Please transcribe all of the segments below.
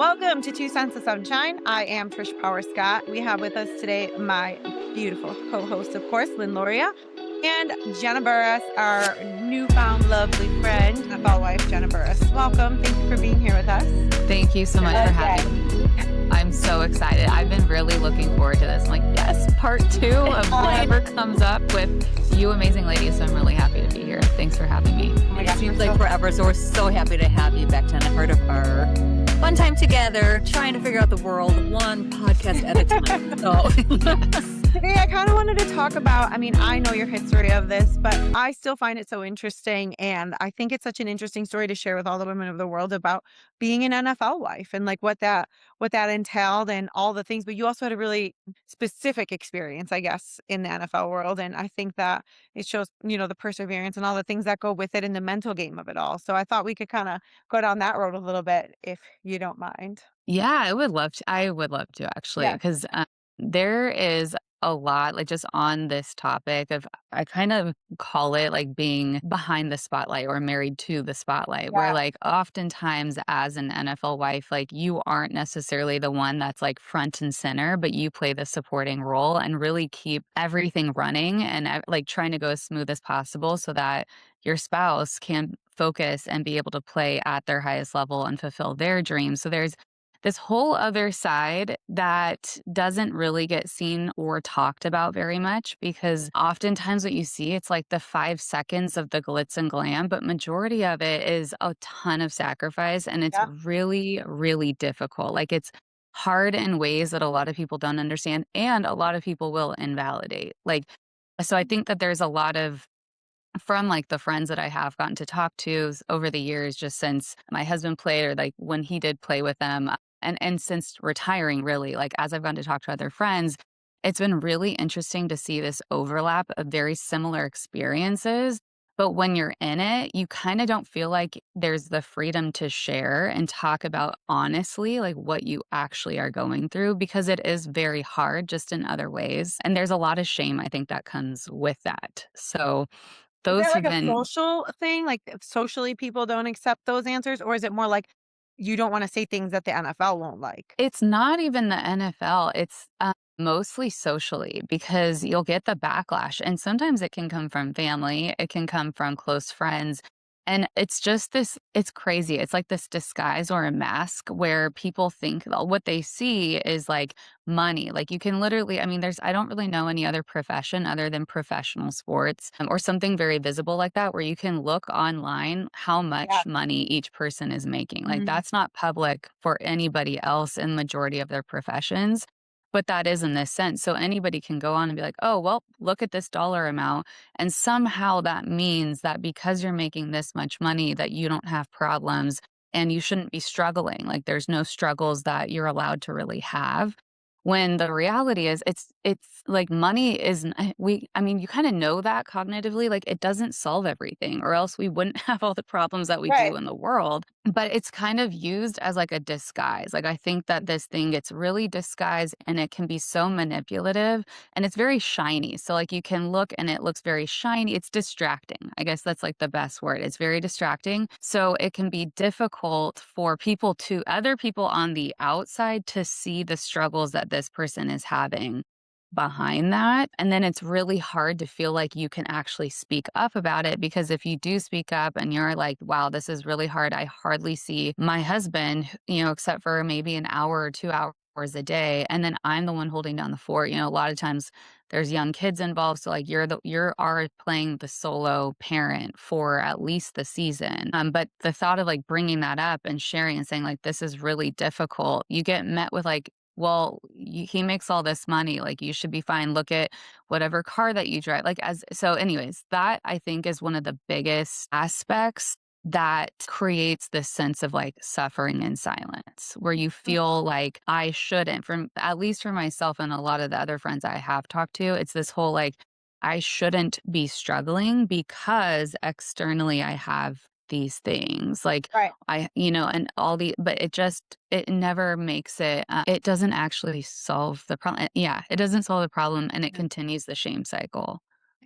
Welcome to Two Cents of Sunshine. I am Trish Power Scott. We have with us today my beautiful co-host, of course, Lynn, and Jena Burris, our newfound lovely friend, NFL wife, Jena Burris. Welcome. Thank you for being here with us. Thank you so much for having me. I'm so excited. I've been really looking forward to this. I'm like, yes, part 2 of whatever comes up with you amazing ladies. So I'm really happy to be here. Thanks for having me. Oh my gosh, it seems like forever. So we're so happy to have you back, Jen. Part of our fun time together, trying to figure out the world one podcast at a time. So Today, I kind of wanted to talk about, I know your history of this, but I still find it so interesting. And I think it's such an interesting story to share with all the women of the world about being an NFL wife and like what that entailed and all the things. But you also had a really specific experience, I guess, in the NFL world. And I think that it shows, the perseverance and all the things that go with it and the mental game of it all. So I thought we could kind of go down that road a little bit if you don't mind. Yeah, I would love to. I would love to actually, Yeah. because there is a lot, like just on this topic of, I kind of call it like being behind the spotlight or married to the spotlight, where Yeah. like oftentimes as an NFL wife, like you aren't necessarily the one that's like front and center, but you play the supporting role and really keep everything running and like trying to go as smooth as possible so that your spouse can focus and be able to play at their highest level and fulfill their dreams. So there's this whole other side that doesn't really get seen or talked about very much because oftentimes what you see, it's like the 5 seconds of the glitz and glam, but majority of it is a ton of sacrifice and it's Yeah. really, really difficult. Like it's hard in ways that a lot of people don't understand and a lot of people will invalidate. Like, so I think that there's a lot of from like the friends that I have gotten to talk to over the years, just since my husband played or like when he did play with them and since retiring really, like as I've gotten to talk to other friends, it's been really interesting to see this overlap of very similar experiences. But when you're in it, you kind of don't feel like there's the freedom to share and talk about honestly, like what you actually are going through, because it is very hard just in other ways. And there's a lot of shame, I think, that comes with that. So, Is those that who've like a been social thing? Like if socially people don't accept those answers? Or is it more like you don't want to say things that the NFL won't like? it's not even the NFL, it's, mostly socially because you'll get the backlash, and sometimes it can come from family, it can come from close friends, and it's just this it's crazy, it's like this disguise or a mask where people think what they see is, like, money, like, you can literally there's I don't really know any other profession other than professional sports, or something very visible like that where you can look online how Yeah. much money each person is making, like, Mhm. that's not public for anybody else in majority of their professions, but that is in this sense. So anybody can go on and be like, oh, well, look at this dollar amount. And somehow that means that because you're making this much money, that you don't have problems and you shouldn't be struggling. Like there's no struggles that you're allowed to really have. When the reality is it's like money isn't you kind of know that cognitively, like it doesn't solve everything, or else we wouldn't have all the problems that we Right. do in the world. But it's kind of used as like a disguise. Like I think that this thing gets really disguised and it can be so manipulative and it's very shiny. So like you can look and it looks very shiny. It's distracting. I guess that's like the best word. It's very distracting. So it can be difficult for other people on the outside to see the struggles that this person is having behind that. And then it's really hard to feel like you can actually speak up about it because if you do speak up and you're like, wow, this is really hard. I hardly see my husband, except for maybe an hour or 2 hours a day. And then I'm the one holding down the fort. A lot of times there's young kids involved. So like you are playing the solo parent for at least the season. But the thought of like bringing that up and sharing and saying like, this is really difficult, you get met with like, well, he makes all this money, like, you should be fine. Look at whatever car that you drive. Like, anyways, that I think is one of the biggest aspects that creates this sense of like suffering in silence, where you feel like I shouldn't, from at least for myself and a lot of the other friends I have talked to, it's this whole like, I shouldn't be struggling because externally I have these things. Like, Right. and all but it never makes it doesn't actually solve the problem. Yeah, it doesn't solve the problem and it continues the shame cycle.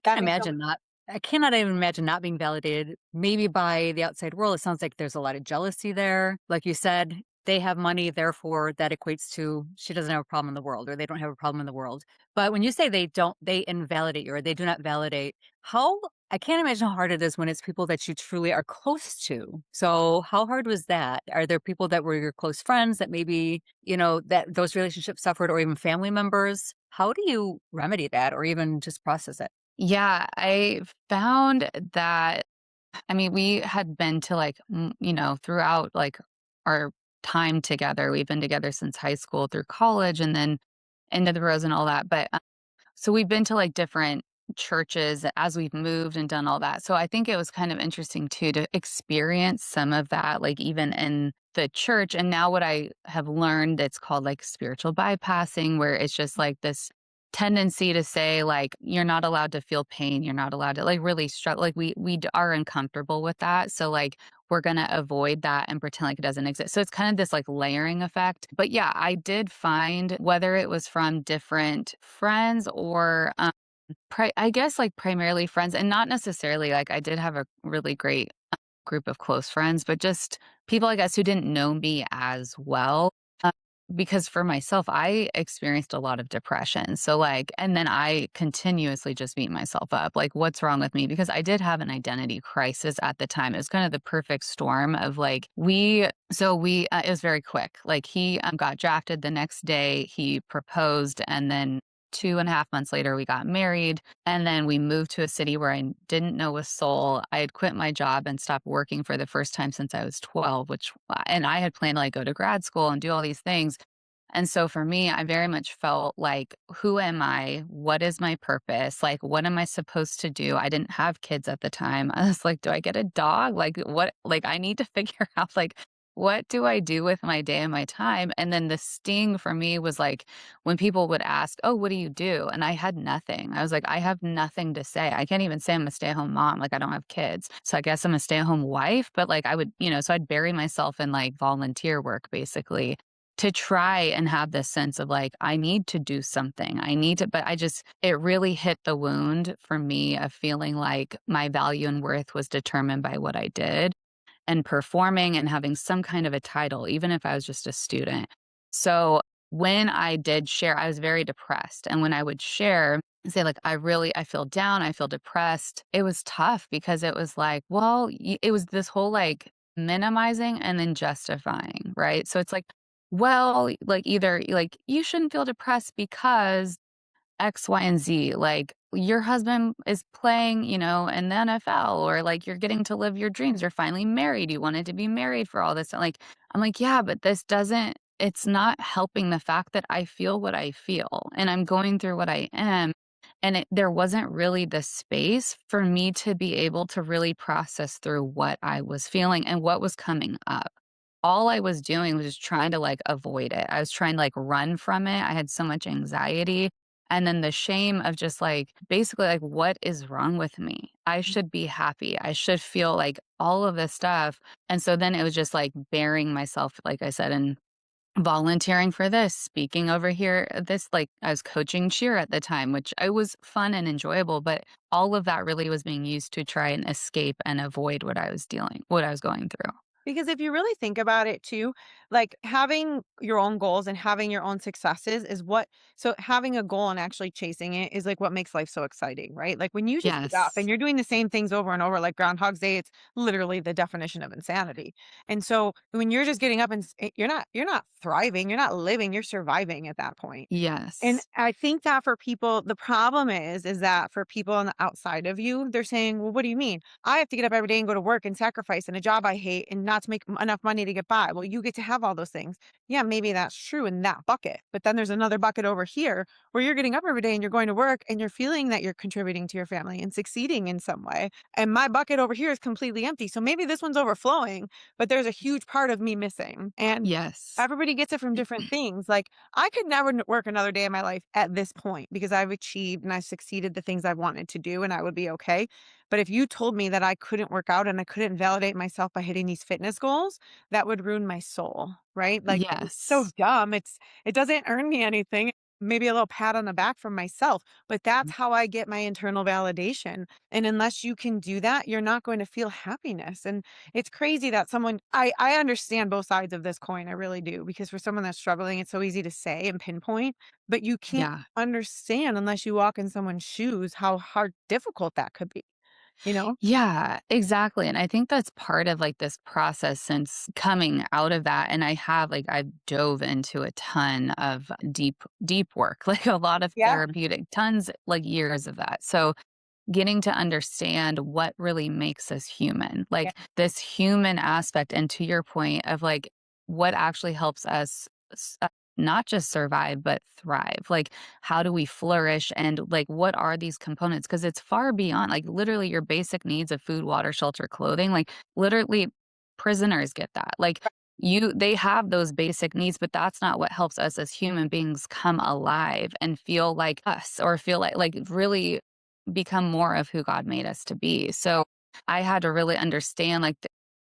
That makes imagine not. I cannot even imagine not being validated, maybe by the outside world. It sounds like there's a lot of jealousy there. Like you said, they have money, therefore that equates to she doesn't have a problem in the world, or they don't have a problem in the world. But when you say they invalidate you, or they do not validate, how I can't imagine how hard it is when it's people that you truly are close to. So how hard was that? Are there people that were your close friends that maybe, that those relationships suffered, or even family members? How do you remedy that or even just process it? Yeah, I found that I mean, we had been to like, throughout like our time together. We've been together since high school through college and then into the rose and all that. But so we've been to like different churches as we've moved and done all that. So I think it was kind of interesting too to experience some of that, like even in the church. And now what I have learned, it's called like spiritual bypassing, where it's just like this tendency to say like you're not allowed to feel pain, you're not allowed to like really struggle, like are uncomfortable with that, so like we're going to avoid that and pretend like it doesn't exist. So it's kind of this like layering effect. But yeah, I did find whether it was from different friends or I guess, like, primarily friends, and not necessarily like, I did have a really great group of close friends, but just people, I guess, who didn't know me as well. Uh, because for myself, I experienced a lot of depression. So, like, and then I continuously just beat myself up. Like, what's wrong with me? Because I did have an identity crisis at the time. It was kind of the perfect storm of like, it was very quick. Like, he got drafted the next day, he proposed, and then 2.5 months later, we got married. And then we moved to a city where I didn't know a soul. I had quit my job and stopped working for the first time since I was 12, and I had planned to like go to grad school and do all these things. And so for me, I very much felt like, who am I? What is my purpose? Like, what am I supposed to do? I didn't have kids at the time. I was like, do I get a dog? Like, what? Like, I need to figure out, like, what do I do with my day and my time? And then the sting for me was like, when people would ask, oh, what do you do? And I had nothing. I was like, I have nothing to say. I can't even say I'm a stay at home mom. Like, I don't have kids. So I guess I'm a stay at home wife. But like, I would, so I'd bury myself in like volunteer work basically to try and have this sense of like, I need to do something. I need to, but it really hit the wound for me of feeling like my value and worth was determined by what I did and performing and having some kind of a title, even if I was just a student. So when I did share, I was very depressed. And when I would share, say like, I feel down, I feel depressed. It was tough because it was like, well, it was this whole like minimizing and then justifying, right? So it's like, well, like either like you shouldn't feel depressed because X, Y, and Z. Like your husband is playing, in the NFL, or like you're getting to live your dreams. You're finally married. You wanted to be married for all this. And like, I'm like, yeah, but it's not helping the fact that I feel what I feel and I'm going through what I am. And there wasn't really the space for me to be able to really process through what I was feeling and what was coming up. All I was doing was just trying to like avoid it. I was trying to like run from it. I had so much anxiety. And then the shame of just like basically like, what is wrong with me? I should be happy. I should feel like all of this stuff. And so then it was just like burying myself, like I said, and volunteering for this, speaking over here, this like I was coaching cheer at the time, which I was fun and enjoyable, but all of that really was being used to try and escape and avoid what I was going through. Because if you really think about it too, like having your own goals and having your own successes is so having a goal and actually chasing it is like what makes life so exciting, right? Like when you just get up and Yes. you're doing the same things over and over, like Groundhog's Day, it's literally the definition of insanity. And so when you're just getting up and you're not thriving, you're not living, you're surviving at that point. And Yes. I think that for people, the problem is that for people on the outside of you, they're saying, well, what do you mean? I have to get up every day and go to work and sacrifice in a job I hate and not to make enough money to get by. Well, you get to have all those things. Yeah, maybe that's true in that bucket. But then there's another bucket over here where you're getting up every day and you're going to work and you're feeling that you're contributing to your family and succeeding in some way. And my bucket over here is completely empty. So maybe this one's overflowing, but there's a huge part of me missing. And Yes. everybody gets it from different things. Like I could never work another day in my life at this point because I've achieved and I've succeeded the things I've wanted to do and I would be okay. But if you told me that I couldn't work out and I couldn't validate myself by hitting these fitness goals, that would ruin my soul, right? Like it's so Yes. dumb. It doesn't earn me anything. maybe a little pat on the back from myself, but that's how I get my internal validation. And unless you can do that, you're not going to feel happiness. And it's crazy that I understand both sides of this coin. I really do. Because for someone that's struggling, it's so easy to say and pinpoint, but you can't Yeah. understand unless you walk in someone's shoes how hard, difficult that could be, you know? Yeah, exactly. And I think that's part of like this process since coming out of that. And I've dove into a ton of deep work, like a lot of Yeah. therapeutic, tons, like years of that. So getting to understand what really makes us human, Yeah. like this human aspect. And to your point of like what actually helps us not just survive, but thrive. Like, how do we flourish? And like, what are these components? Because it's far beyond like literally your basic needs of food, water, shelter, clothing. Like, literally, prisoners get that. Like, they have those basic needs, but that's not what helps us as human beings come alive and feel like us or feel like really become more of who God made us to be. So I had to really understand like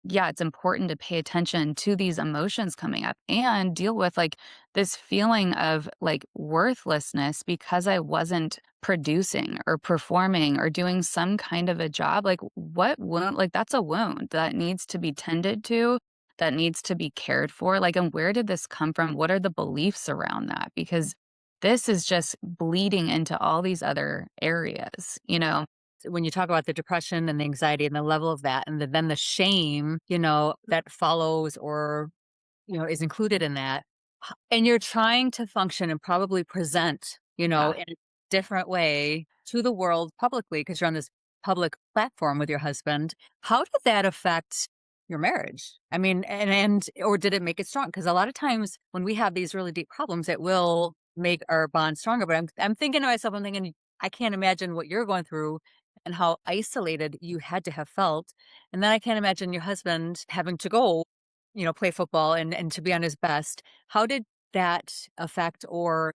yeah, it's important to pay attention to these emotions coming up and deal with like this feeling of like worthlessness because I wasn't producing or performing or doing some kind of a job. Like what wound, like that's a wound that needs to be tended to, that needs to be cared for. Like, and where did this come from? What are the beliefs around that? Because this is just bleeding into all these other areas, you know? When you talk about the depression and the anxiety and the level of that, and then the shame, that follows or is included in that. And you're trying to function and probably present, Yeah. in a different way to the world publicly because you're on this public platform with your husband. How did that affect your marriage? I mean, and or did it make it strong? Because a lot of times when we have these really deep problems, it will make our bond stronger. But I'm thinking to myself, I'm thinking, I can't imagine what you're going through and how isolated you had to have felt. And then I can't imagine your husband having to go play football and to be on his best. How did that affect or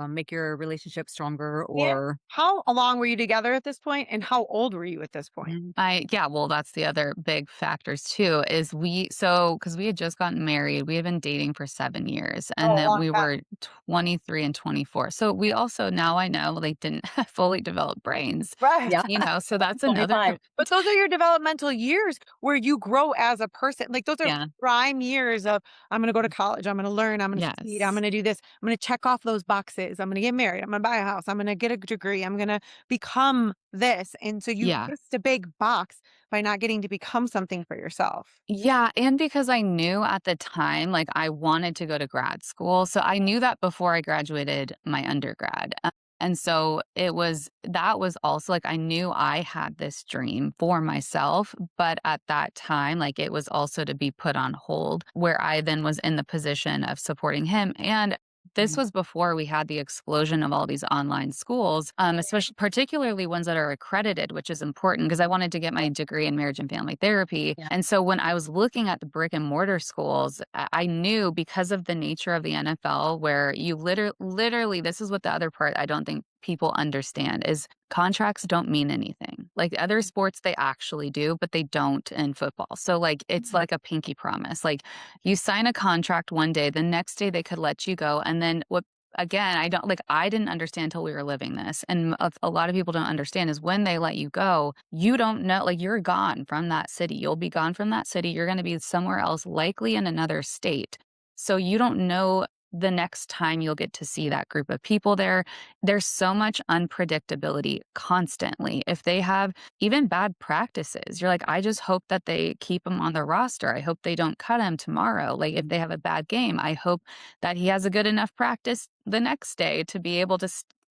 make your relationship stronger Yeah. or How long were you together at this point, and how old were you at this point? Yeah, well, that's the other big factors too, is because we had just gotten married, we had been dating for 7 years, and Oh, a then long we time. were 23 and 24. So we also now I know, like, didn't have fully developed brains, Right. yeah, so that's another 25. But those are your developmental years where you grow as a person. Like those are Yeah. prime years of I'm going to go to college, I'm going to learn, I'm going to succeed, I'm Yes. going to do this, I'm going to check off those boxes, I'm going to get married, I'm going to buy a house, I'm going to get a degree, I'm going to become this. And so you Yeah. missed a big box by not getting to become something for yourself. Yeah, and because I knew at the time, like, I wanted to go to grad school, so I knew that before I graduated my undergrad, and so that was also, like, I knew I had this dream for myself, but at that time, like, it was also to be put on hold, where I then was in the position of supporting him, and this Mm, was before we had the explosion of all these online schools, especially particularly ones that are accredited, which is important because I wanted to get my degree in marriage and family therapy. yeah. And so when I was looking at the brick and mortar schools, I knew because of the nature of the NFL, where you literally, this is what the other part I don't think people understand is contracts don't mean anything. Like other sports, they actually do, but they don't in football. So like it's like a pinky promise. Like you sign a contract one day, the next day they could let you go. And then what again, I didn't understand until we were living this. And a lot of people don't understand is when they let you go, you don't know, like you're gone from that city. You'll be gone from that city. You're going to be somewhere else, likely in another state. So you don't know the next time you'll get to see that group of people there. There's so much unpredictability constantly. If they have even bad practices, you're like, I just hope that they keep him on the roster. I hope they don't cut him tomorrow. Like if they have a bad game, I hope that he has a good enough practice the next day to be able to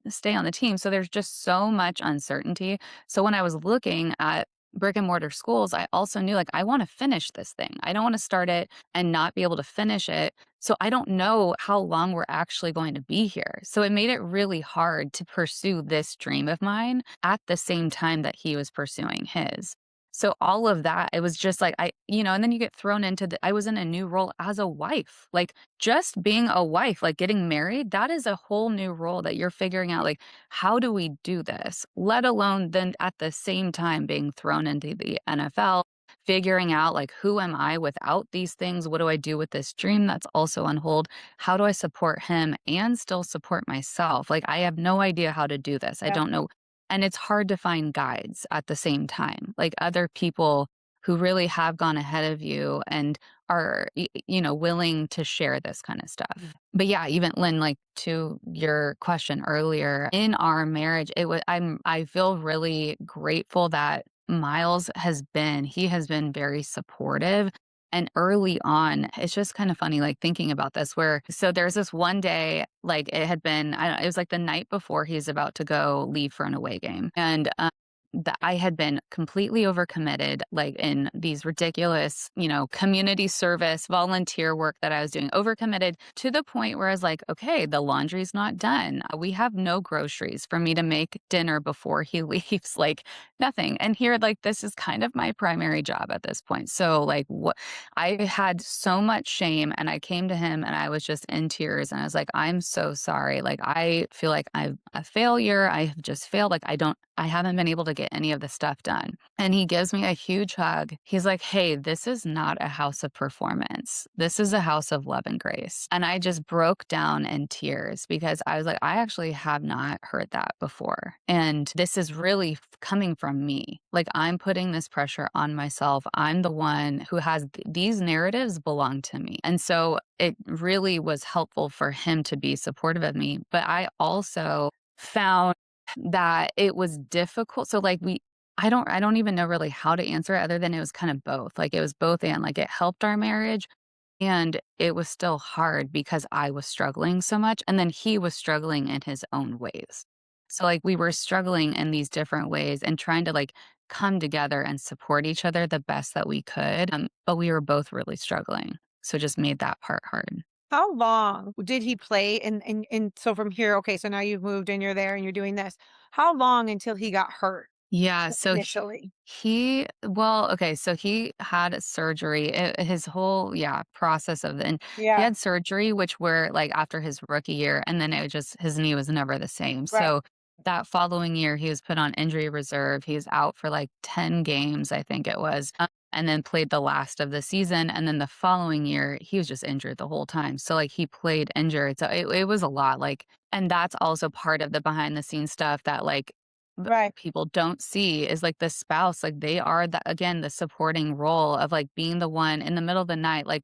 stay on the team. So there's just so much uncertainty. So when I was looking at brick and mortar schools, I also knew like I want to finish this thing. I don't want to start it and not be able to finish it. So I don't know how long we're actually going to be here. So it made it really hard to pursue this dream of mine at the same time that he was pursuing his. So all of that, it was just like and then you get thrown into I was in a new role as a wife. Like just being a wife, like getting married, that is a whole new role that you're figuring out like how do we do this? Let alone then at the same time being thrown into the NFL figuring out like, who am I without these things? What do I do with this dream that's also on hold? How do I support him and still support myself? Like, I have no idea how to do this. I Yeah. don't know. And it's hard to find guides at the same time, like other people who really have gone ahead of you and are, willing to share this kind of stuff. But yeah, even Lynn, like to your question earlier, in our marriage, I feel really grateful that he has been very supportive. And early on, it's just kind of funny, like thinking about this, so there's this one day, like it had been, I don't know, it was like the night before he's about to go leave for an away game. And that I had been completely overcommitted, like in these ridiculous, community service, volunteer work that I was doing, overcommitted to the point where I was like, okay, the laundry's not done. We have no groceries for me to make dinner before he leaves, like nothing. And here, like, this is kind of my primary job at this point. So, like, what I had so much shame, and I came to him and I was just in tears. And I was like, I'm so sorry. Like, I feel like I'm a failure. I have just failed. Like, I haven't been able to get any of the stuff done. And he gives me a huge hug. He's like, hey, this is not a house of performance. This is a house of love and grace. And I just broke down in tears because I was like, I actually have not heard that before. And this is really coming from me. Like, I'm putting this pressure on myself. I'm the one who has these narratives belong to me. And so it really was helpful for him to be supportive of me. But I also found that it was difficult. So like I don't even know really how to answer it other than it was kind of both. Like it was both, and like it helped our marriage and it was still hard because I was struggling so much and then he was struggling in his own ways. So like we were struggling in these different ways and trying to like come together and support each other the best that we could. But we were both really struggling. So it just made that part hard. How long did he play? And so from here, okay, so now you've moved and you're there and you're doing this. How long until he got hurt Yeah, so initially? well, okay, so he had surgery. His whole, yeah, process of and he Yeah, had surgery, which were like after his rookie year, and then it just his knee was never the same. right. So that following year, he was put on injury reserve. He was out for like 10 games, I think it was, and then played the last of the season. And then the following year, he was just injured the whole time. So like he played injured. So it was a lot. Like, and that's also part of the behind the scenes stuff that like Right. people don't see is like the spouse, like they are the again, the supporting role of like being the one in the middle of the night, like,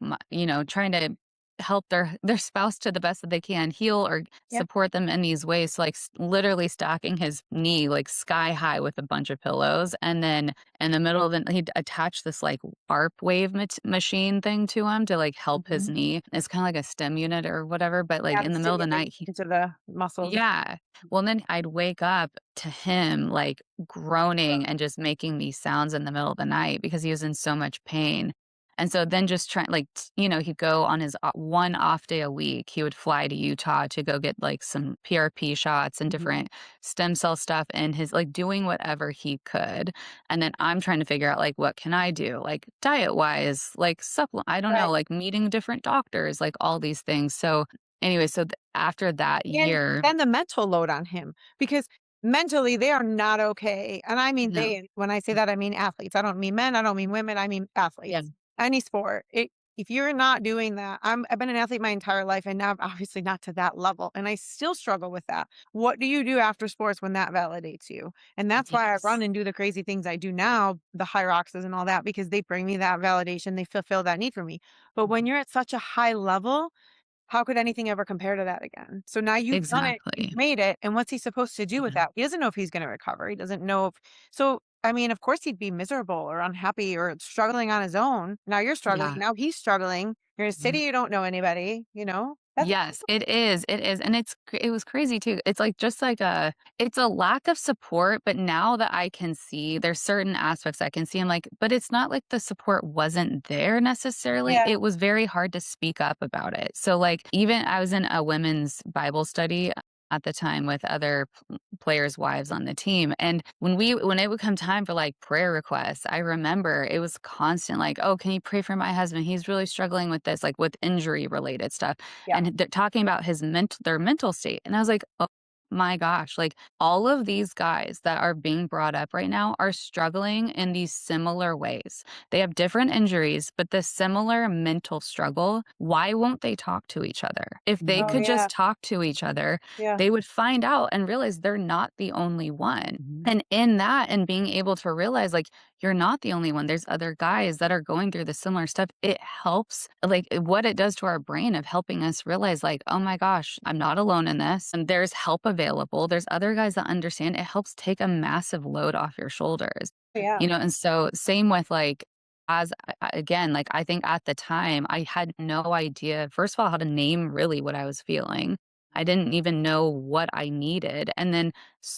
trying to help their spouse to the best that they can heal or Yeah. support them in these ways. So, like literally stacking his knee like sky high with a bunch of pillows. And then in the middle of the, he'd attach this like ARP wave machine thing to him to like help his Mhm. knee. It's kind of like a stem unit or whatever. But like Yeah, in to the middle of the stimulate night, into the muscles. yeah. Well, then I'd wake up to him, like, groaning and just making these sounds in the middle of the night because he was in so much pain. And so then just trying like, he'd go on his, one off day a week, he would fly to Utah to go get, like, some PRP shots and Mhm. different stem cell stuff and his like, doing whatever he could. And then I'm trying to figure out, like, what can I do? Like, diet-wise, like, I don't know, Right. like, meeting different doctors, like, all these things. So, anyway, so after that And year. then the mental load on him, because mentally they are not okay. And I mean No. they, when I say that, I mean athletes. I don't mean men, I don't mean women, I mean Yeah. athletes. Any sport. If you're not doing that, I've been an athlete my entire life and now obviously not to that level. And I still struggle with that. What do you do after sports when that validates you? And that's why I run Yes. and do the crazy things I do now, the high roxes and all that, because they bring me that validation. They fulfill that need for me. But when Mhm. you're at such a high level, how could anything ever compare to that again? So now you've done it, you've Exactly. made it, and what's he supposed to do with Yeah. that? He doesn't know if he's gonna recover, he doesn't know if so, I mean, of course he'd be miserable or unhappy or struggling on his own. Now you're struggling, Yeah. now he's struggling. You're in a city, Mhm. you don't know anybody, you know? That's Yes, it is, and it was crazy too. It's like just like it's a lack of support, but now that I can see there's certain aspects I can see, I'm like, but it's not like the support wasn't there necessarily. yeah, It was very hard to speak up about it. So like even I was in a women's Bible study at the time with other players' wives on the team. And when it would come time for like prayer requests, I remember it was constant like, "Oh, can you pray for my husband? He's really struggling with this, like with injury related stuff." yeah. And they're talking about their mental state. And I was like, "Oh." my gosh, like all of these guys that are being brought up right now are struggling in these similar ways. They have different injuries, but the similar mental struggle. Why won't they talk to each other? If they Oh, could Mhm. yeah. just talk to each other, Yeah. they would find out and realize they're not the only one. Mhm. And in that, and being able to realize, like, you're not the only one. There's other guys that are going through the similar stuff. It helps, like, what it does to our brain of helping us realize, like, oh my gosh, I'm not alone in this. And there's help available. There's other guys that understand. It helps take a massive load off your shoulders, Yeah. and so same with like, again, like, I think at the time I had no idea, first of all, how to name really what I was feeling. I didn't even know what I needed. And then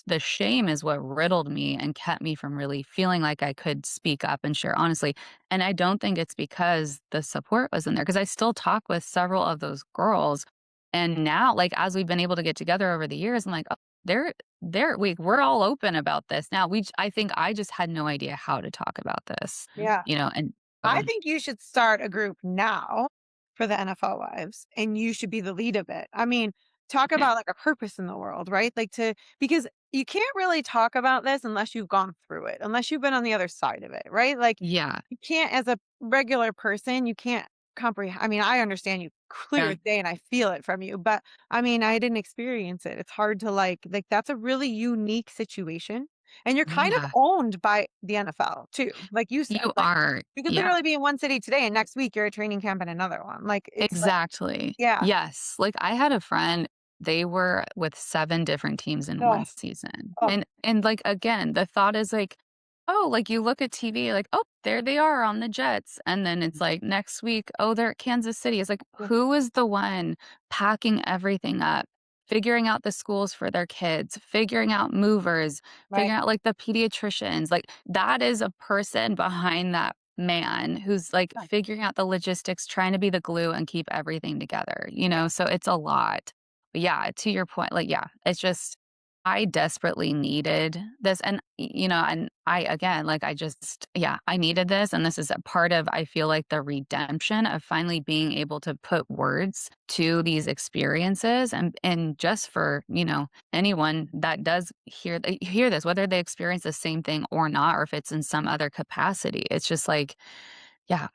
the shame is what riddled me and kept me from really feeling like I could speak up and share honestly. And I don't think it's because the support wasn't there, because I still talk with several of those girls. And now, like, as we've been able to get together over the years, I'm like, oh, we're all open about this now. I think I just had no idea how to talk about this, Yeah. and I so think you should start a group now for the NFL wives, and you should be the lead of it. I mean, talk about like a purpose in the world, right? Like because you can't really talk about this unless you've gone through it, unless you've been on the other side of it, right? Like yeah, you can't, as a regular person, you can't comprehend. I mean, I understand you clear Yeah. as day and I feel it from you, but I mean, I didn't experience it. It's hard to like that's a really unique situation. And you're kind of yeah, owned by the NFL too, like you said. you Like are, you could yeah. literally be in one city today and next week you're at training camp in another one. Like it's like, Exactly. yeah. Yes. Like, I had a friend, they were with 7 different teams in Oh, 1 season. oh, And, like, again, the thought is like, oh, like, you look at TV, like, "Oh, there they are on the Jets," and then it's like, next week, "Oh, they're at Kansas City." It's like, yeah, who is the one packing everything up, figuring out the schools for their kids, figuring out movers, right, figuring out, like, the pediatricians? Like, that is a person behind that man who's, like, right, figuring out the logistics, trying to be the glue and keep everything together, yeah, so it's a lot. But yeah, to your point, like, yeah, it's just I desperately needed this, and, and I again, like, I just yeah, I needed this, and this is a part of, I feel like, the redemption of finally being able to put words to these experiences, and just for, anyone that does hear this, whether they experience the same thing or not, or if it's in some other capacity. It's just like, yeah,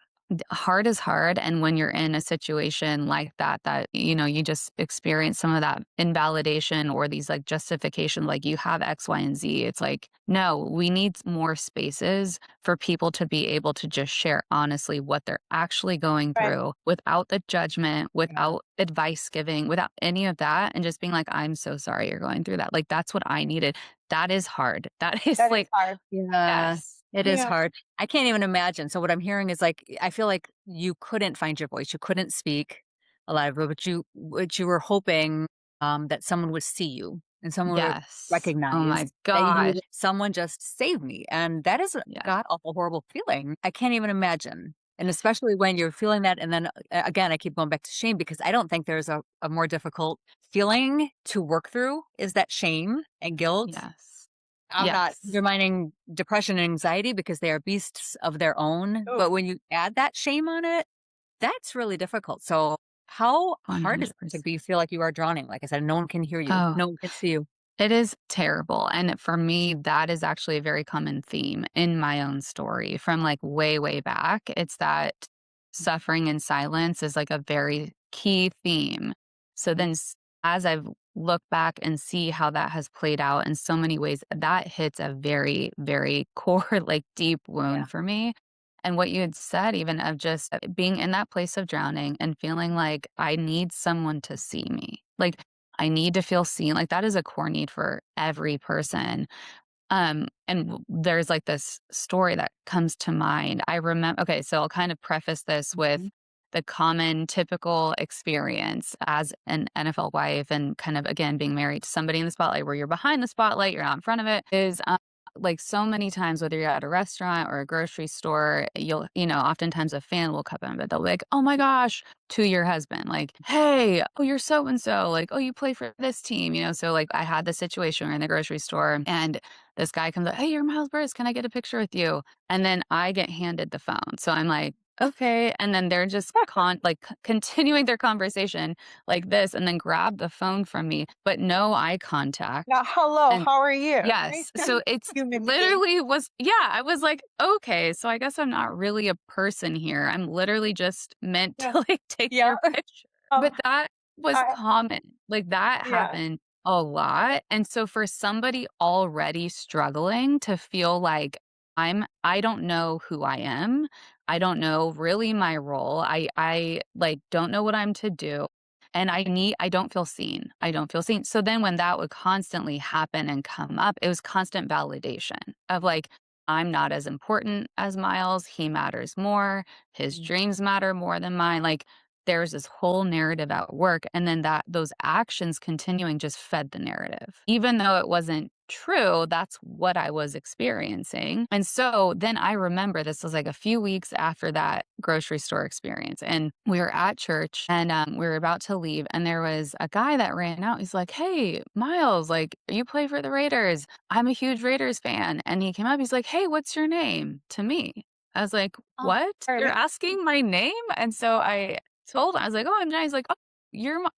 hard is hard, and when you're in a situation like that, you just experience some of that invalidation or these, like, justification, like, "You have X, Y, and Z." It's like, no, we need more spaces for people to be able to just share honestly what they're actually going right. through without the judgment, Yeah. without advice giving, without any of that, and just being like, "I'm so sorry you're going through that." Like, that's what I needed. That is hard. That is That is like hard. Yeah, yes. it is Yeah, hard. I can't even imagine. So what I'm hearing is like I feel like you couldn't find your voice. You couldn't speak a lot of it, but you were hoping that someone would see you and someone would Yes. Oh recognize my that you gosh. needed someone just save me. And that is a Yeah. god awful horrible feeling. I can't even imagine. And especially when you're feeling that and then again I keep going back to shame because I don't think there's a more difficult feeling to work through is that shame and guilt. Yes. I'm not Yes. undermining depression and anxiety because they are beasts of their own, oh, but when you add that shame on it, that's really difficult. So, how hard is it to 100%. be feel like you are drowning? Like I said, no one can hear you, Oh, no one can see you. it is terrible, and for me, that is actually a very common theme in my own story from, like, way, way back. It's that suffering in silence is, like, a very key theme. So then as I've looked back and see how that has played out in so many ways, that hits a very, very core, like, deep Yeah. wound for me. And what you had said even of just being in that place of drowning and feeling like I need someone to see me. Like, I need to feel seen, like, that is a core need for every person. And there's, like, this story that comes to mind. I remember. Okay, so I'll kind of preface this with Mhm. the common typical experience as an NFL wife and kind of, again, being married to somebody in the spotlight where you're behind the spotlight, you're not in front of it, is, like, so many times, whether you're at a restaurant or a grocery store, oftentimes a fan will come in, but they'll be like, "Oh my gosh," to your husband, like, "Hey, oh, you're so and so," like, "Oh, you play for this team," so, like, I had this situation where in the grocery store, and this guy comes up, "Hey, you're Miles Burris. Can I get a picture with you?" And then I get handed the phone. So I'm like, okay. And then they're just continuing their conversation like this and then grab the phone from me, but no eye contact. Now, hello, And how are you? Right? yes, so it's Human being. literally was yeah, I was like, "Okay, so I guess I'm not really a person here. I'm literally just meant Yeah. to, like, take Yeah. your picture." Um, But that was I common. Like, that yeah. happened a lot, and so for somebody already struggling to feel like I don't know who I am, I don't know really my role, like, don't know what I'm to do, and I don't feel seen. I don't feel seen. So then when that would constantly happen and come up, it was constant validation of like, I'm not as important as Miles. He matters more. His Mm. dreams matter more than mine. Like there's this whole narrative at work. And then those actions continuing just fed the narrative. Even though it wasn't true, that's what I was experiencing. And so then I remember this was like a few weeks after that grocery store experience. And we were at church and we were about to leave. And there was a guy that ran out. He's like, "Hey, Miles, like, you play for the Raiders. I'm a huge Raiders fan." And he came up, he's like, "Hey, what's your name?" to me. I was like, Oh, "What? You're Alrighty. asking my name?" And so I told him, I was like, "Oh, I'm Jenna." He's like, "Oh,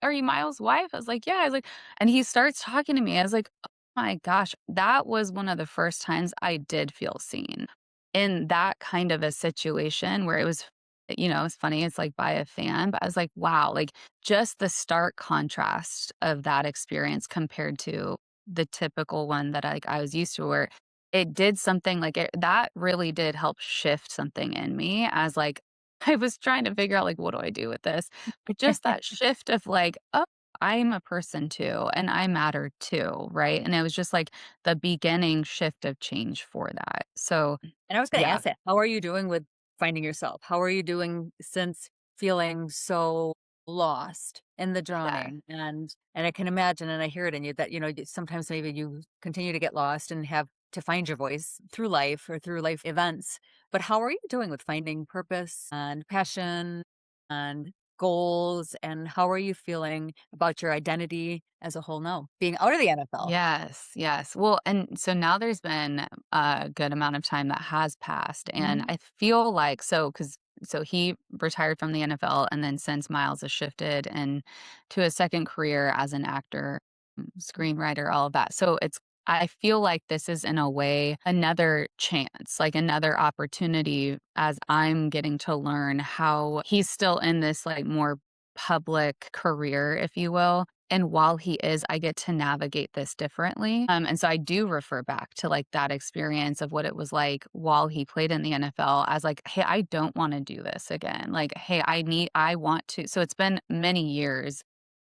are you Miles' wife?" I was like, "Yeah." I was like, and he starts talking to me. I was like, my gosh, that was one of the first times I did feel seen in that kind of a situation where it was, it's funny, it's like by a fan, but I was like, wow, like just the stark contrast of that experience compared to the typical one that I was used to, where it did something like that really did help shift something in me as like, I was trying to figure out like, what do I do with this? But just that shift of like, oh, I'm a person too, and I matter too, right? And it was just like the beginning shift of change for that. So, and I was gonna yeah. ask that, how are you doing with finding yourself? How are you doing since feeling so lost in the Yeah. drowning? And I can imagine, and I hear it in you that, sometimes maybe you continue to get lost and have to find your voice through life or through life events. But how are you doing with finding purpose and passion and goals? And how are you feeling about your identity as a whole now, being out of the NFL? Yes, yes. Well, and so now there's been a good amount of time that has passed, and Mhm. I feel like so he retired from the NFL, and then since Miles has shifted and to a second career as an actor, screenwriter, all of that. So I feel like this is in a way another chance, like another opportunity as I'm getting to learn how he's still in this like more public career, if you will. And while he is, I get to navigate this differently. And so I do refer back to like that experience of what it was like while he played in the NFL as like, hey, I don't want to do this again. Like, hey, I want to. So it's been many years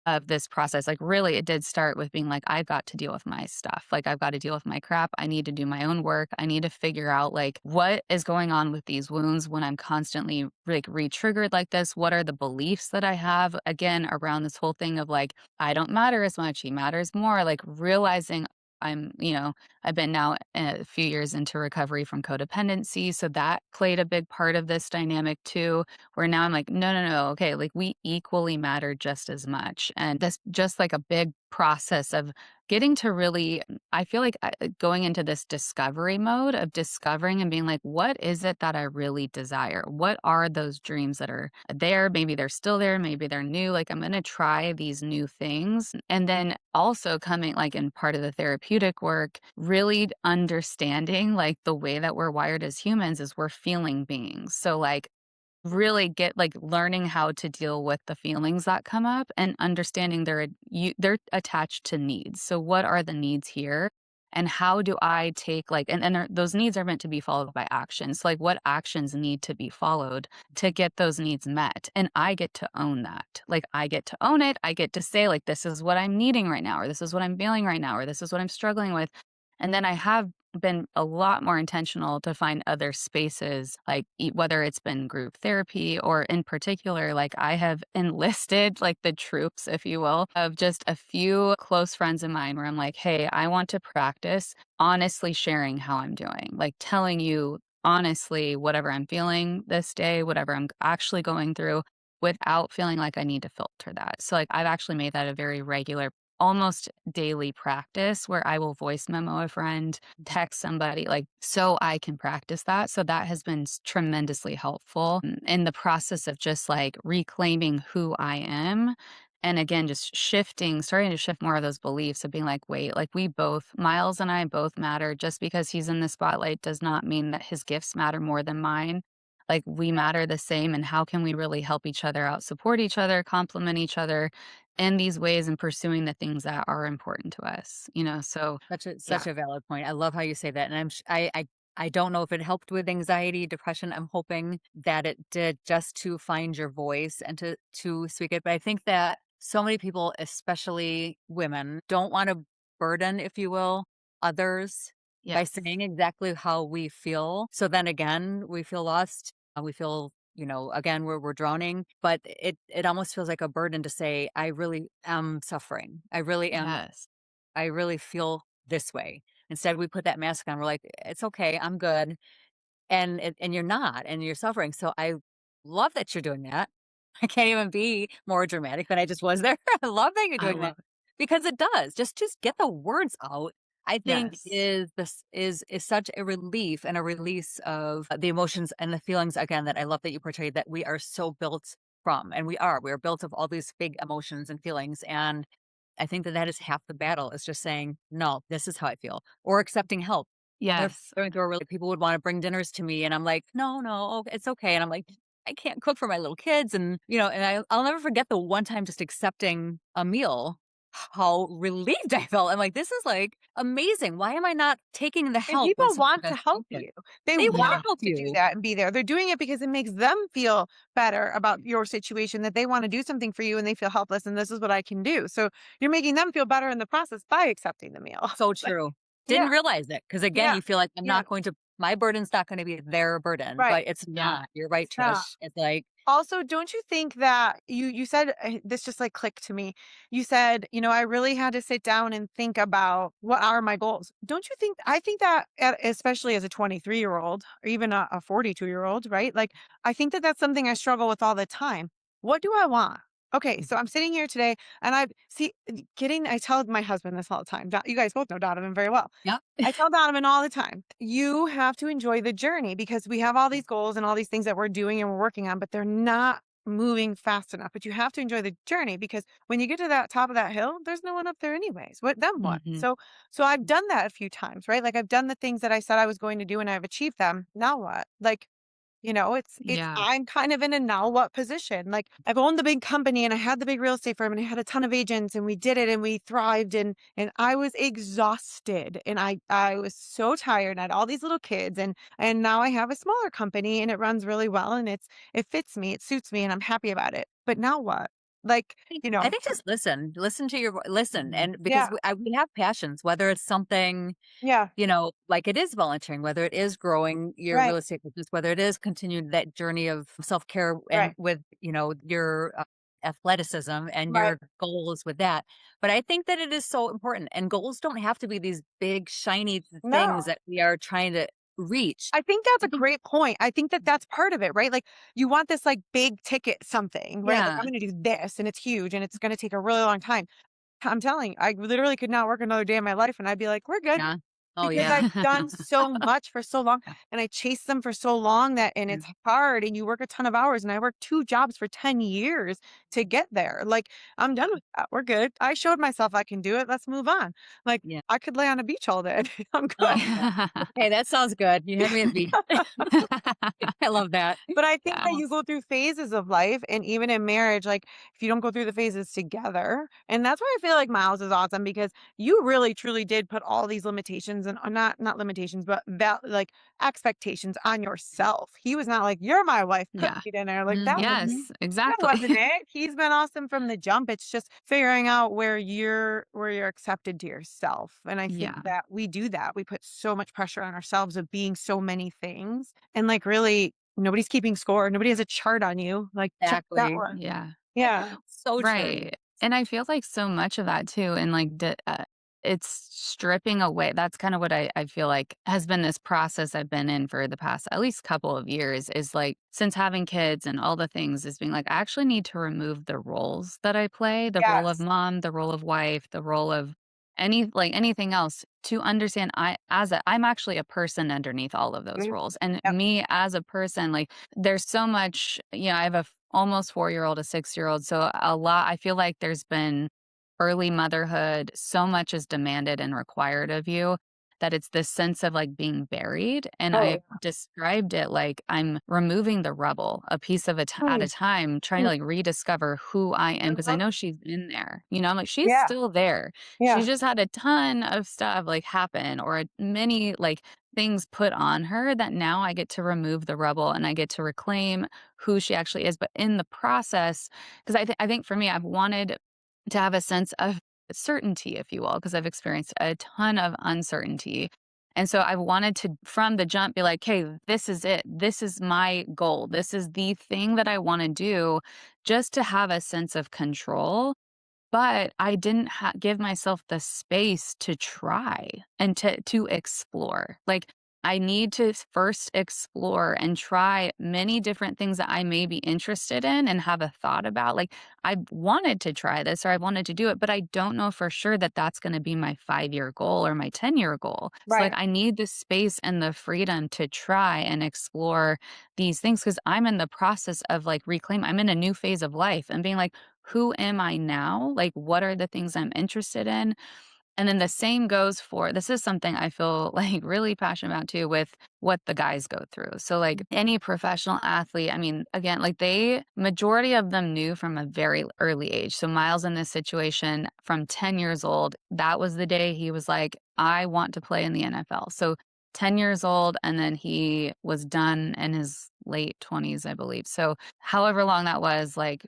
of this process. Like, really, it did start with being like, I've got to deal with my stuff. Like, I've got to deal with my crap. I need to do my own work. I need to figure out like what is going on with these wounds when I'm constantly like re-triggered like this. What are the beliefs that I have again around this whole thing of like, I don't matter as much. He matters more. Like realizing I've been now a few years into recovery from codependency. So that played a big part of this dynamic too, where now I'm like, no, no, no. Okay. Like we equally matter just as much. And that's just like a big process of getting to really, I feel like going into this discovery mode of discovering and being like, what is it that I really desire? What are those dreams that are there? Maybe they're still there. Maybe they're new. Like, I'm going to try these new things. And then also coming, like, in part of the therapeutic work, really understanding, like, the way that we're wired as humans is we're feeling beings. So, like, really get like learning how to deal with the feelings that come up and understanding they're attached to needs. So what are the needs here? And how do I take like those needs are meant to be followed by actions. So like what actions need to be followed to get those needs met? And I get to own that. Like I get to own it. I get to say like this is what I'm needing right now, or this is what I'm feeling right now, or this is what I'm struggling with. And then I have been a lot more intentional to find other spaces, like whether it's been group therapy or in particular, like I have enlisted like the troops, if you will, of just a few close friends of mine where I'm like, hey, I want to practice honestly sharing how I'm doing, like telling you honestly whatever I'm feeling this day, whatever I'm actually going through without feeling like I need to filter that. So like I've actually made that a very regular almost daily practice where I will voice memo a friend, Mhm. text somebody, like, so I can practice that. So that has been tremendously helpful in the process of just like reclaiming who I am. And again, just starting to shift more of those beliefs of being like, wait, like Miles and I both matter. Just because he's in the spotlight does not mean that his gifts matter more than mine. Like we matter the same. And how can we really help each other out, support each other, complement each other in these ways and pursuing the things that are important to us, you know? So, Such yeah. a valid point. I love how you say that, and I don't know if it helped with anxiety, depression. I'm hoping that it did just to find your voice and to speak it. But I think that so many people, especially women, don't want to burden, if you will, others by Yes. saying exactly how we feel. So then again, we feel lost. We feel, again, we're drowning. But it almost feels like a burden to say, I really am suffering. I really am. Yes. I really feel this way. Instead, we put that mask on. We're like, it's okay. I'm good. And you're not, and you're suffering. So I love that you're doing that. I can't even be more dramatic than I just was there. I love that you're I doing that love it. because it does just get the words out. I think Yes. is such a relief and a release of the emotions and the feelings again that I love that you portrayed that we are so built from, and we are built of all these big emotions and feelings, and I think that that is half the battle is just saying, no, this is how I feel, or accepting help. If Yes. going through a really people would want to bring dinners to me, and I'm like, "No, no, it's okay." And I'm like, "I can't cook for my little kids," and I'll never forget the one time just accepting a meal, how relieved I felt. I'm like, "This is like amazing. Why am I not taking the And help when people someone want has to help offered?" you. They They want to want Yeah. help to do you. that and be there. They're doing it because it makes them feel better about your situation, that they wanna do something for you and they feel helpless, and this is what I can do. So, you're making them feel better in the process by accepting the meal. So Like, true. yeah, Didn't realize it because again, yeah, you feel like I'm yeah, not going to my burden's not gonna be their burden, right. but it's Yeah. not. You're right, It's not. Trish. It's like, Also, don't you think that you said this just like clicked to me. You said, I really had to sit down and think about what are my goals. Don't you think I think that especially as a 23-year-old or even a 42-year-old, right? Like I think that that's something I struggle with all the time. What do I want? Okay, so I'm sitting here today and I tell my husband this all the time. You guys both know Donovan very well. yep. I tell Donovan all the time, you have to enjoy the journey because we have all these goals and all these things that we're doing and we're working on, but they're not moving fast enough. But you have to enjoy the journey because when you get to that top of that hill, there's no one up there anyways. What? Mhm. So I've done that a few times, right? Like I've done the things that I said I was going to do and I've achieved them. Now what? Like it's Yeah. I'm kind of in a now what position. Like I've owned the big company and I had the big real estate firm and I had a ton of agents and we did it and we thrived and I was exhausted and I was so tired and I had all these little kids and now I have a smaller company and it runs really well and it fits me, it suits me and I'm happy about it. But now what? Like, I think just listen to your listen, Mhm. and because yeah, we have passions, whether it's something, yeah, like it is volunteering, whether it is growing your right, real estate business, whether it is continued that journey of self-care and right, with, your athleticism and right. your goals with that. But I think that it is so important, and goals don't have to be these big, shiny things No. that we are trying to reach. I think that's I a think, great point. I think that that's part of it, right? Like you want this like big ticket something, right? Like yeah, I'm going to do this and it's huge and it's going to take a really long time. I'm telling you, I literally could not work another day in my life and I'd be like, we're good yeah. Oh, because yeah. I've done so much for so long and I chased them for so long that, and it's hard and you work a ton of hours and I worked 2 jobs for 10 years to get there. Like I'm done with that. We're good. I showed myself I can do it. Let's move on. Like Yeah. I could lay on a beach all day. I'm Oh, good. hey, that sounds good. You had me at the I love that. But I think that you Yes. go through phases of life, and even in marriage, like if you don't go through the phases together, and that's why I feel like Miles is awesome because you really truly did put all these limitations and not limitations, but like expectations on yourself. He was not like, "You're my wife, cook Yeah. me dinner." Like that was Mhm. Yes, that exactly. wasn't it. He's been awesome from the jump. It's just figuring out where you're accepted to yourself. And I think Yeah. that we do that. We put so much pressure on ourselves of being so many things. And like really nobody's keeping score. Nobody has a chart on you. Like check that Exactly. one. Yeah. Yeah. So true. Right. And I feel like so much of that too, and like it's stripping away. That's kind of what I feel like has been this process I've been in for the past at least couple of years is like since having kids and all the things is being like, I actually need to remove the roles that I play, the role of Yes. mom, the role of wife, the role of anything else to understand I'm actually a person underneath all of those Mhm. roles. And Yep. me as a person, like there's so much, I have a almost 4-year-old, a 6-year-old. So a lot, I feel like there's been early motherhood, so much is demanded and required of you that it's this sense of like being buried. And Oh, I yeah. described it like I'm removing the rubble a piece of at a Mm, time, trying to mm, like rediscover who I am because I mhm. know she's in there. I'm like, she's Yeah, still there. yeah, She's just had a ton of stuff like happen or many like things put on her that now I get to remove the rubble and I get to reclaim who she actually is. But in the process, because I think for me, I've wanted to have a sense of certainty, if you will, because I've experienced a ton of uncertainty. And so I wanted to, from the jump, be like, hey, this is it. This is my goal. This is the thing that I want to do just to have a sense of control, but I didn't give myself the space to try and to explore. Like, I need to first explore and try many different things that I may be interested in and have a thought about. Like, I wanted to try this or I wanted to do it, but I don't know for sure that that's going to be my 5-year goal or my 10-year goal. So, like, right. I need the space and the freedom to try and explore these things because I'm in the process of like reclaim. I'm in a new phase of life and being like, who am I now? Like, what are the things I'm interested in? And then the same goes for this is something I feel like really passionate about too with what the guys go through. So like any professional athlete, I mean, again, like majority of them knew from a very early age. So Miles in this situation from 10 years old, that was the day he was like, I want to play in the NFL. So 10 years old and then he was done in his late 20s, I believe. So however long that was, like,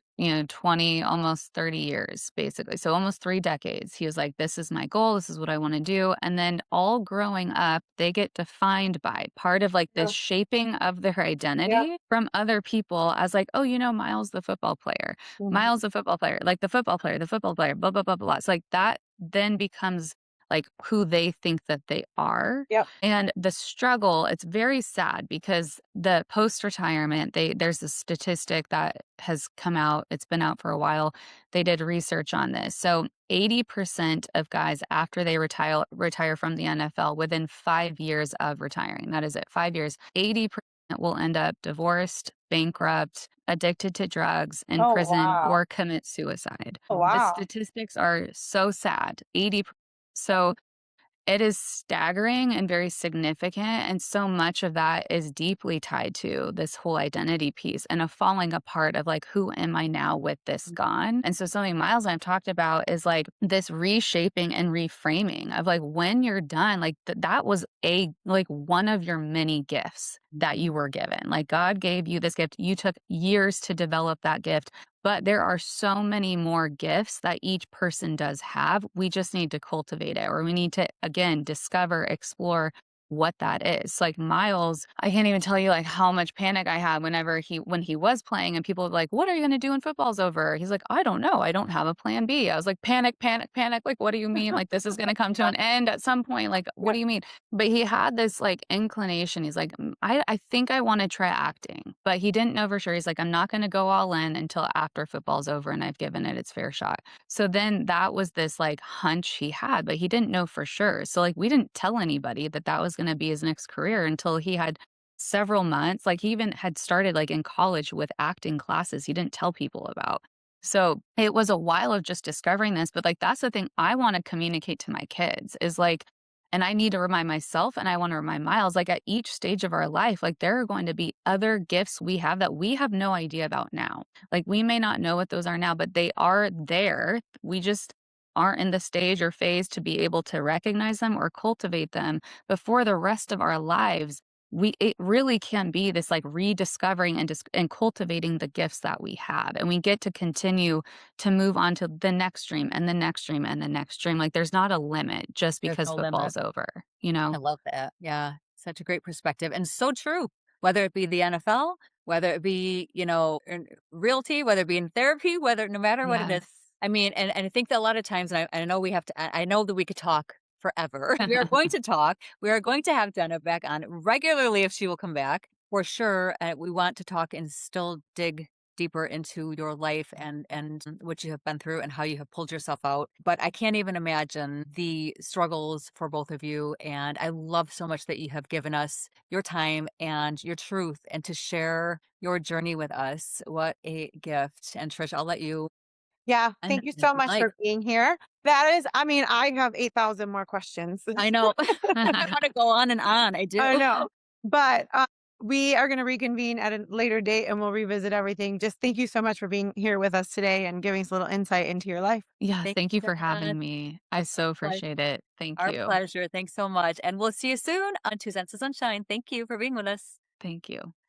20, almost 30 years, basically. So almost 3 decades. He was like, this is my goal. This is what I want to do. And then all growing up, they get defined by part of like this Yeah, shaping of their yeah. identity from other people as like, oh, Miles, the football player, Mhm. Miles, the football player, like the football player, blah, blah, blah, blah. It's like that then becomes like who they think that they are. Yep. And the struggle, it's very sad because the post-retirement, there's a statistic that has come out, it's been out for a while. They did research on this. So 80% of guys after they retire from the NFL within 5 years of retiring, that is it, 5 years, 80% will end up divorced, bankrupt, addicted to drugs, in Oh, prison, wow. or commit suicide. Oh, The wow. statistics are so sad. 80 so it is staggering and very significant, and so much of that is deeply tied to this whole identity piece and a falling apart of, like, "Who am I now with this gone?" And so something Miles and I've talked about is, like, this reshaping and reframing of, like, when you're done, like, that was one of your many gifts that you were given. Like, God gave you this gift. You took years to develop that gift. But there are so many more gifts that each person does have. We just need to cultivate it, or we need to, again, discover, explore what that is. Like Miles, I can't even tell you like how much panic I had when he was playing and people were like, "What are you gonna do when football's over?" He's like, "I don't know. I don't have a plan B." I was like, "Panic, panic, panic. Like, what do you mean? Like this is gonna come to Yeah, an end at some point. Like, what yeah. do you mean?" But he had this like inclination. He's like, I think I want to try acting, but he didn't know for sure. He's like, I'm not going to go all in until after football's over and I've given it its fair shot. So then that was this like hunch he had, but he didn't know for sure. So like we didn't tell anybody that that was going to be his next career until he had several months. Like he even had started like in college with acting classes he didn't tell people about. So it was a while of just discovering this, but like that's the thing I want to communicate to my kids is like, and I need to remind myself and I want to remind Miles, like at each stage of our life, like there are going to be other gifts we have that we have no idea about now. Like we may not know what those are now, but they are there. We just aren't in the stage or phase to be able to recognize them or cultivate them before the rest of our lives. It really can be this like rediscovering and cultivating the gifts that we have. And we get to continue to move on to the next dream and the next dream and the next dream. Like there's not a limit just There's because no limit. football's over, I love that. Yeah. Such a great perspective and so true. Whether it be the NFL, whether it be, in realty, whether it be in therapy, no matter what it is, Yes. I mean, and I think that a lot of times, and I know we have to, I know that we could talk forever. We are going to talk. We are going to have Jenna back on regularly if she will come back for sure. We want to talk and still dig deeper into your life and what you have been through and how you have pulled yourself out. But I can't even imagine the struggles for both of you. And I love so much that you have given us your time and your truth and to share your journey with us. What a gift. And Trish, I'll let you Yeah, and thank you if so you'd much like. for being here. That is I mean, I have 8,000 more questions. I know. I wanna go on and on. I do. I know. But, we are gonna reconvene at a later date, and we'll revisit everything. Just thank you so much for being here with us today and giving us a little insight into your life. Yeah, Thank thank you you so for much. having me. I so Pleasure. appreciate it. Thank Our you. pleasure. Thanks so much, and we'll see you soon on Two Cents of Sunshine. Thank you for being with us. Thank you.